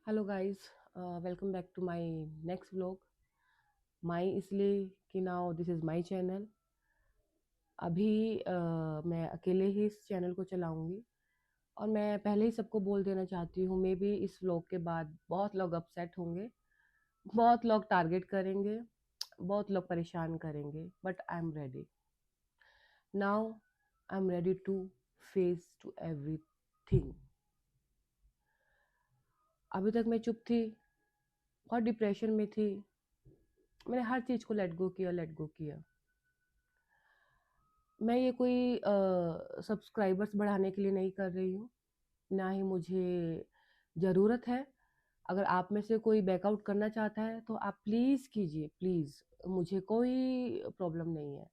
Hello guys, welcome back to my next vlog. My इसलिए कि now this is my channel. अभी मैं अकेले ही इस चैनल को चलाऊंगी और मैं पहले ही सबको बोल देना चाहती हूँ, मे बी इस व्लॉग के बाद बहुत लोग अपसेट होंगे, बहुत लोग टारगेट करेंगे, बहुत लोग परेशान करेंगे, but I am ready. Now I am ready to face to everything. अभी तक मैं चुप थी, बहुत डिप्रेशन में थी। मैंने हर चीज़ को लेट गो किया। मैं ये कोई सब्सक्राइबर्स बढ़ाने के लिए नहीं कर रही हूँ, ना ही मुझे ज़रूरत है। अगर आप में से कोई बैकआउट करना चाहता है तो आप प्लीज़ कीजिए, प्लीज़। मुझे कोई प्रॉब्लम नहीं है।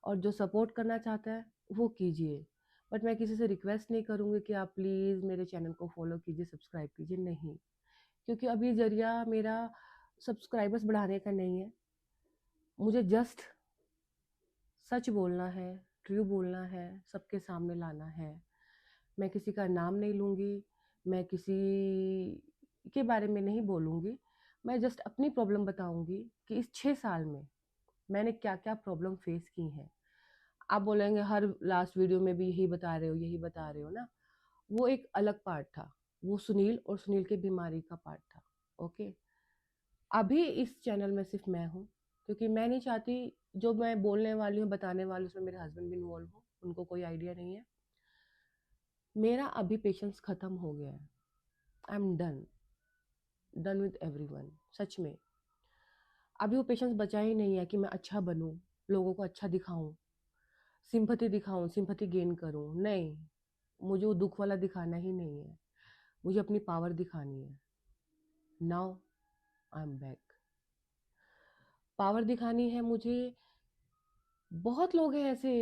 और जो सपोर्ट करना चाहता है वो कीजिए, बट मैं किसी से रिक्वेस्ट नहीं करूँगी कि आप प्लीज़ मेरे चैनल को फॉलो कीजिए, सब्सक्राइब कीजिए, नहीं। क्योंकि अब ये ज़रिया मेरा सब्सक्राइबर्स बढ़ाने का नहीं है। मुझे जस्ट सच बोलना है, ट्रू बोलना है, सबके सामने लाना है। मैं किसी का नाम नहीं लूँगी, मैं किसी के बारे में नहीं बोलूँगी। मैं जस्ट अपनी प्रॉब्लम बताऊँगी कि इस 6 साल में मैंने क्या-क्या प्रॉब्लम फेस की हैं। आप बोलेंगे हर लास्ट वीडियो में भी यही बता रहे हो ना। वो एक अलग पार्ट था। वो सुनील और सुनील की बीमारी का पार्ट था, ओके? अभी इस चैनल में सिर्फ़ मैं हूँ, क्योंकि मैं नहीं चाहती जो मैं बोलने वाली हूँ, बताने वाली हूँ, उसमें मेरे हस्बैंड भी इन्वॉल्व हो, उनको कोई आइडिया नहीं है। मेरा अभी पेशेंस खत्म हो गया है। I am done, done with everyone, सच में। अभी वो पेशेंस बचा ही नहीं है कि मैं अच्छा बनूँ, लोगों को अच्छा दिखाऊँ, सिंपैथी दिखाऊँ, सिंपैथी गेन करूँ, नहीं। मुझे वो दुःख वाला दिखाना ही नहीं है, मुझे अपनी पावर दिखानी है। Now I am back. Power दिखानी है मुझे। बहुत लोग हैं ऐसे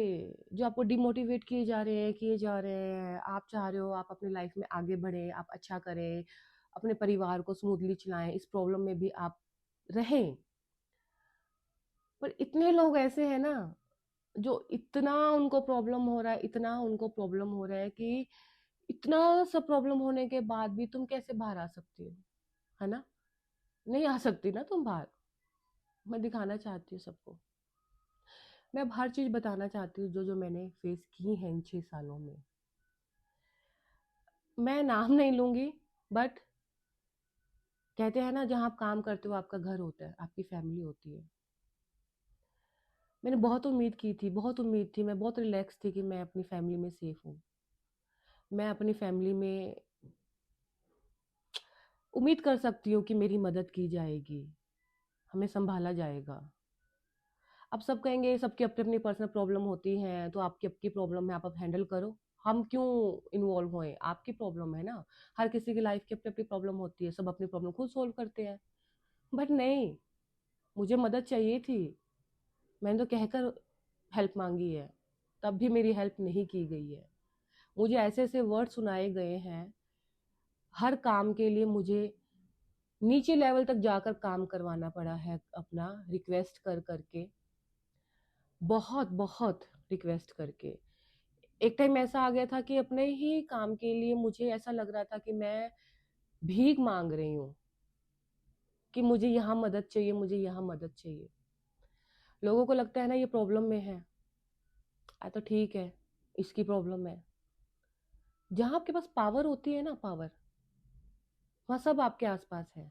जो आपको डिमोटिवेट किए जा रहे हैं। आप चाह रहे हो आप अपनी लाइफ में आगे बढ़ें, आप अच्छा करें, अपने परिवार को स्मूथली चलाएं, इस प्रॉब्लम में भी आप रहें। पर इतने लोग ऐसे हैं ना, जो इतना उनको प्रॉब्लम हो रहा है, इतना उनको प्रॉब्लम हो रहा है कि इतना सब प्रॉब्लम होने के बाद भी तुम कैसे बाहर आ सकती हो, है ना? नहीं आ सकती ना तुम बाहर। मैं दिखाना चाहती हूँ सबको। मैं अब हर चीज़ बताना चाहती हूँ जो जो मैंने फेस की है इन 6 सालों में। मैं नाम नहीं लूँगी, बट कहते हैं ना, जहाँ आप काम करते हो आपका घर होता है, आपकी फैमिली होती है। मैंने बहुत उम्मीद थी, मैं बहुत रिलैक्स थी कि मैं अपनी फैमिली में सेफ हूँ। मैं अपनी फैमिली में उम्मीद कर सकती हूँ कि मेरी मदद की जाएगी, हमें सँभाला जाएगा। अब सब कहेंगे सबकी अपनी-अपनी पर्सनल प्रॉब्लम होती हैं, तो आपकी आपकी प्रॉब्लम है, आप हैंडल करो। हम क्यों इन्वॉल्व होएँ? आपकी प्रॉब्लम है ना। हर किसी की लाइफ़ की अपनी-अपनी प्रॉब्लम होती है, सब अपनी प्रॉब्लम खुद सॉल्व करते हैं। बट नहीं, मुझे मदद चाहिए थी। मैंने तो कहकर हेल्प माँगी है, तब भी मेरी हेल्प नहीं की गई है। मुझे ऐसे-ऐसे वर्ड सुनाए गए हैं, हर काम के लिए मुझे नीचे लेवल तक जाकर काम करवाना पड़ा है अपना, रिक्वेस्ट कर के, बहुत-बहुत रिक्वेस्ट करके। एक टाइम ऐसा आ गया था कि अपने ही काम के लिए मुझे ऐसा लग रहा था कि मैं भीख माँग रही हूँ, कि मुझे यहाँ मदद चाहिए, मुझे यहाँ मदद चाहिए। लोगों को लगता है ना ये प्रॉब्लम में है, तो ठीक है, इसकी प्रॉब्लम है। जहाँ आपके पास पावर होती है ना, पावर, वहाँ सब आपके आस-पास है।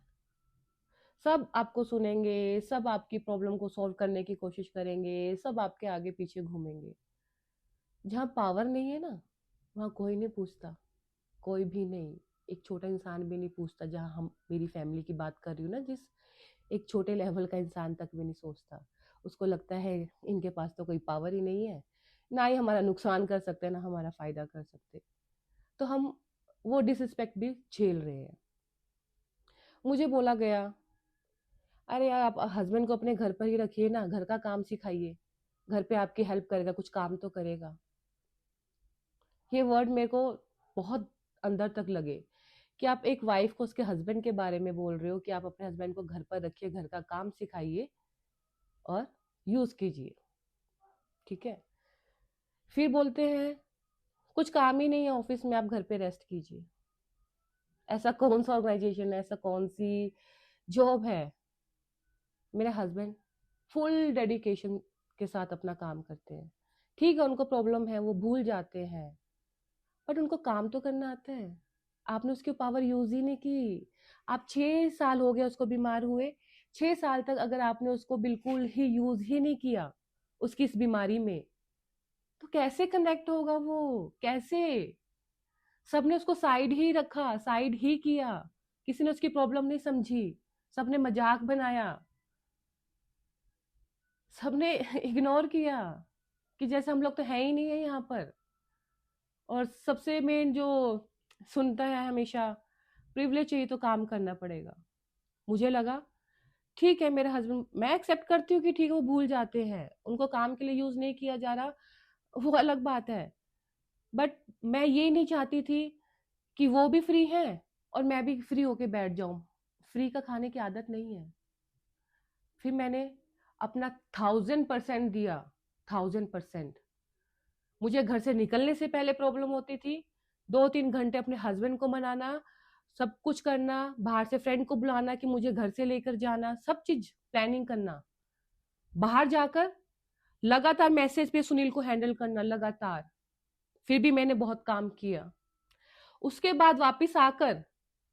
सब आपको सुनेंगे, सब आपकी प्रॉब्लम को सॉल्व करने की कोशिश करेंगे, सब आपके आगे-पीछे घूमेंगे। जहाँ पावर नहीं है ना, वहाँ कोई नहीं पूछता, कोई भी नहीं। एक छोटा इंसान भी नहीं पूछता, जहाँ हम मेरी फैमिली की बात कर रही हूँ ना, एक छोटे लेवल का इंसान तक भी नहीं सोचता। उसको लगता है इनके पास तो कोई पावर ही नहीं है, ना ही हमारा नुकसान कर सकते हैं, ना हमारा फ़ायदा कर सकते। तो हम वो डिसरिस्पेक्ट भी झेल रहे हैं। मुझे बोला गया, "अरे यार, आप हस्बैंड को अपने घर पर ही रखिए ना, घर का काम सिखाइए, घर पे आपकी हेल्प करेगा, कुछ काम तो करेगा।" ये वर्ड मेरे को बहुत अंदर तक लगे कि आप एक वाइफ़ को उसके हस्बैंड के बारे में बोल रहे हो कि आप अपने हस्बैंड को घर पर रखिए, घर का काम सिखाइए और यूज़ कीजिए, ठीक है? फिर बोलते हैं, "कुछ काम ही नहीं है ऑफ़िस में, आप घर पे रेस्ट कीजिए।" ऐसा कौन सा ऑर्गेनाइजेशन है, ऐसा कौन सी जॉब है? मेरे हस्बैंड फुल डेडिकेशन के साथ अपना काम करते हैं। ठीक है, उनको प्रॉब्लम है, वो भूल जाते हैं, बट उनको काम तो करना आता है। आपने उसकी पावर यूज ही नहीं की। आप 6 साल हो गए उसको बीमार हुए, 6 साल तक अगर आपने उसको बिल्कुल ही यूज ही नहीं किया उसकी इस बीमारी में, तो कैसे कनेक्ट होगा वो? कैसे? सबने उसको साइड ही रखा, साइड ही किया, किसी ने उसकी प्रॉब्लम नहीं समझी, सबने मजाक बनाया, सबने इग्नोर किया कि जैसे हम लोग तो है ही नहीं है यहाँ पर। और सबसे मेन जो सुनता है हमेशा, प्रिविलेज चाहिए तो काम करना पड़ेगा। मुझे लगा ठीक है, मेरे हस्बैंड, मैं एक्सेप्ट करती हूँ कि ठीक है वो भूल जाते हैं, उनको काम के लिए यूज नहीं किया जा रहा, वो अलग बात है। बट मैं ये नहीं चाहती थी कि वो भी फ्री है और मैं भी फ्री होके बैठ जाऊं। फ्री का खाने की आदत नहीं है। फिर मैंने अपना 1000% दिया, 1000%। मुझे घर से निकलने से पहले प्रॉब्लम होती थी, 2-3 घंटे अपने हस्बैंड को मनाना, सब कुछ करना, बाहर से फ्रेंड को बुलाना कि मुझे घर से लेकर जाना, सब चीज प्लानिंग करना, बाहर जाकर लगातार मैसेज पे सुनील को हैंडल करना लगातार। फिर भी मैंने बहुत काम किया। उसके बाद वापस आकर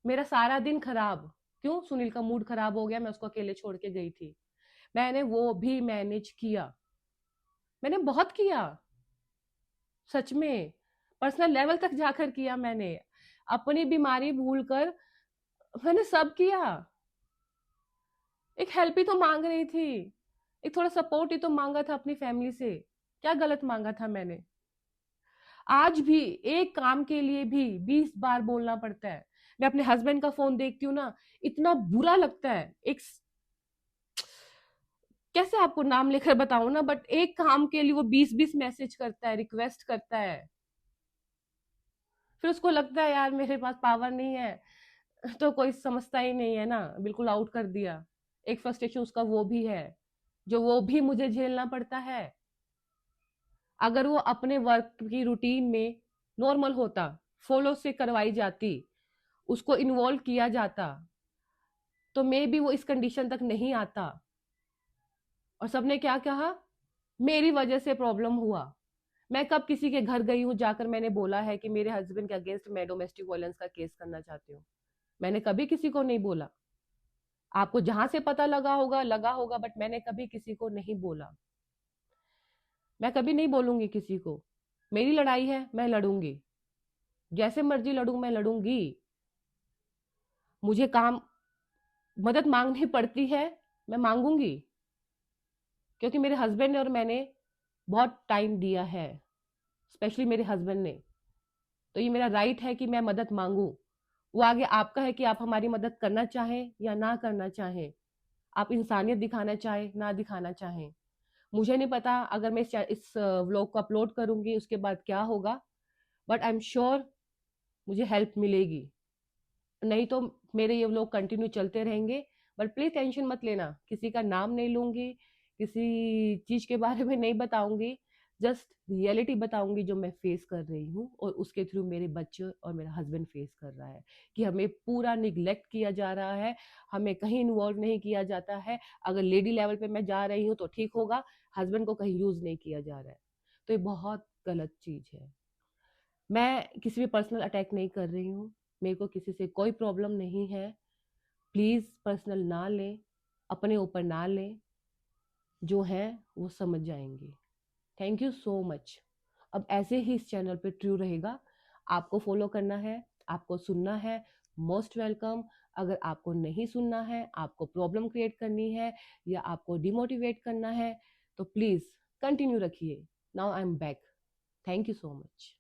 मेरा सारा दिन खराब। क्यों? सुनील का मूड खराब हो गया, मैं उसको अकेले छोड़ के गई थी। मैंने वो भी मैनेज किया, मैंने बहुत किया, सच में पर्सनल लेवल तक जाकर किया मैंने। अपनी बीमारी भूलकर मैंने सब किया। एक हेल्प ही तो मांग रही थी, एक थोड़ा सपोर्ट ही तो मांगा था अपनी फैमिली से। क्या गलत मांगा था मैंने? आज भी एक काम के लिए भी 20 बार बोलना पड़ता है। मैं अपने हस्बैंड का फोन देखती हूँ ना, इतना बुरा लगता है। एक, कैसे आपको नाम लेकर बताऊं ना, बट एक काम के लिए वो 20-20 मैसेज करता है, रिक्वेस्ट करता है। फिर उसको लगता है यार मेरे पास पावर नहीं है, तो कोई समझता ही नहीं है ना, बिल्कुल आउट कर दिया। एक फ्रस्ट्रेशन उसका वो भी है, जो वो भी मुझे झेलना पड़ता है। अगर वो अपने वर्क की रूटीन में नॉर्मल होता, फॉलो से करवाई जाती, उसको इन्वॉल्व किया जाता, तो मे बी वो इस कंडीशन तक नहीं आता। और सबने क्या कहा? मेरी वजह से प्रॉब्लम हुआ। मैं कब किसी के घर गई हूं जाकर मैंने बोला है कि मेरे हस्बैंड के अगेंस्ट मैं डोमेस्टिक वायलेंस का केस करना चाहती हूँ? मैंने कभी किसी को नहीं बोला। आपको जहां से पता लगा होगा, बट मैंने कभी किसी को नहीं बोला। मैं कभी नहीं बोलूंगी किसी को। मेरी लड़ाई है, मैं लड़ूंगी, जैसे मर्जी लड़ूं, मैं लड़ूंगी। मुझे काम, मदद मांगनी पड़ती है, मैं मांगूंगी, क्योंकि मेरे हस्बैंड ने और मैंने बहुत टाइम दिया है, स्पेशली मेरे हस्बैंड ने। तो ये मेरा राइट है कि मैं मदद मांगू। वो आगे आपका है कि आप हमारी मदद करना चाहें या ना करना चाहें, आप इंसानियत दिखाना चाहें ना दिखाना चाहें। मुझे नहीं पता अगर मैं इस व्लॉग को अपलोड करूंगी उसके बाद क्या होगा, बट आई एम श्योर मुझे हेल्प मिलेगी। नहीं तो मेरे ये व्लॉग कंटिन्यू चलते रहेंगे। बट प्लीज टेंशन मत लेना, किसी का नाम नहीं लूंगी, किसी चीज के बारे में नहीं बताऊंगी, जस्ट रियलिटी बताऊंगी जो मैं फेस कर रही हूँ और उसके थ्रू मेरे बच्चे और मेरा हस्बैंड फेस कर रहा है, कि हमें पूरा निग्लेक्ट किया जा रहा है, हमें कहीं इन्वॉल्व नहीं किया जाता है। अगर लेडी लेवल पे मैं जा रही हूँ तो ठीक होगा, हस्बैंड को कहीं यूज नहीं किया जा रहा है, तो ये बहुत गलत चीज है। मैं किसी भी पर्सनल अटैक नहीं कर रही हूँ, मेरे को किसी से कोई प्रॉब्लम नहीं है। प्लीज पर्सनल ना लें, अपने ऊपर ना लें, जो है वो समझ जाएंगे। Thank you so much. अब ऐसे ही इस चैनल पे ट्रू रहेगा। आपको फॉलो करना है, आपको सुनना है, मोस्ट वेलकम। अगर आपको नहीं सुनना है, आपको प्रॉब्लम क्रिएट करनी है या आपको डिमोटिवेट करना है, तो प्लीज कंटिन्यू रखिए। Now I am back. Thank you so much.